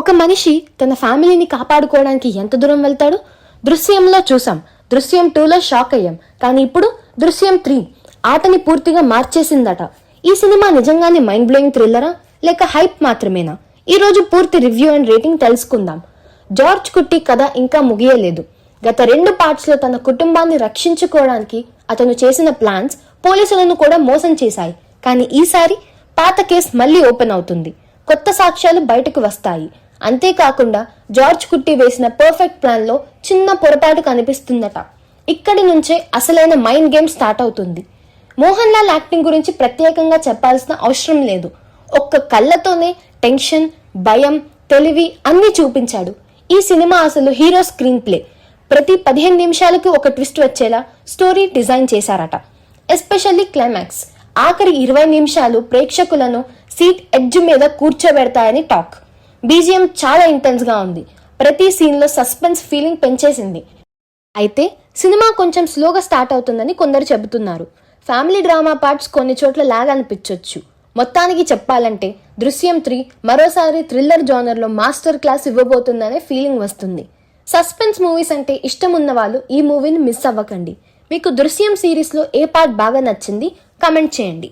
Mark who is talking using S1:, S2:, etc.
S1: ఒక మనిషి తన ఫ్యామిలీని కాపాడుకోవడానికి ఎంత దూరం వెళ్తాడు? దృశ్యంలో చూసాం, దృశ్యం 2లో షాక్ అయ్యాం, కానీ ఇప్పుడు దృశ్యం 3 ఆటని పూర్తిగా మార్చేసిందట. ఈ సినిమా నిజంగానే మైండ్ బ్లోయింగ్ థ్రిల్లరా లేక హైప్ మాత్రమేనా? ఈ రోజు పూర్తి రివ్యూ అండ్ రేటింగ్ తెలుసుకుందాం. జార్జ్ కుట్టి కథ ఇంకా ముగియలేదు. గత 2 పార్ట్స్లో తన కుటుంబాన్ని రక్షించుకోవడానికి అతను చేసిన ప్లాన్స్ పోలీసులను కూడా మోసం చేశాయి. కానీ ఈసారి పాత కేసు మళ్ళీ ఓపెన్ అవుతుంది, కొత్త సాక్ష్యాలు బయటకు వస్తాయి. అంతేకాకుండా జార్జ్ కుట్టి వేసిన పర్ఫెక్ట్ ప్లాన్ లో చిన్న పొరపాటు కనిపిస్తుందట. ఇక్కడి నుంచే అసలైన మైండ్ గేమ్ స్టార్ట్ అవుతుంది. మోహన్ లాల్ యాక్టింగ్ గురించి ప్రత్యేకంగా చెప్పాల్సిన అవసరం లేదు. ఒక్క కళ్ళతోనే టెన్షన్, భయం, తెలివి అన్ని చూపించాడు. ఈ సినిమా అసలు హీరో స్క్రీన్ ప్లే. ప్రతి 15 నిమిషాలకు ఒక ట్విస్ట్ వచ్చేలా స్టోరీ డిజైన్ చేశారట. ఎస్పెషల్లీ క్లైమాక్స్, ఆఖరి 20 నిమిషాలు ప్రేక్షకులను సీట్ ఎడ్జ్ మీద కూర్చోబెడతాయని టాక్. బీజిఎం చాలా ఇంటెన్స్ గా ఉంది, ప్రతి సీన్ లో సస్పెన్స్ ఫీలింగ్ పెంచేసింది. అయితే సినిమా కొంచెం స్లోగా స్టార్ట్ అవుతుందని కొందరు చెబుతున్నారు. ఫ్యామిలీ డ్రామా పార్ట్స్ కొన్ని చోట్ల లాగ్ అనిపించొచ్చు. మొత్తానికి చెప్పాలంటే దృశ్యం 3 మరోసారి థ్రిల్లర్ జానర్ లో మాస్టర్ క్లాస్ ఇవ్వబోతుందనే ఫీలింగ్ వస్తుంది. సస్పెన్స్ మూవీస్ అంటే ఇష్టం ఉన్న వాళ్ళు ఈ మూవీని మిస్ అవ్వకండి. మీకు దృశ్యం సిరీస్ లో ఏ పార్ట్ బాగా నచ్చింది? కమెంట్ చేయండి.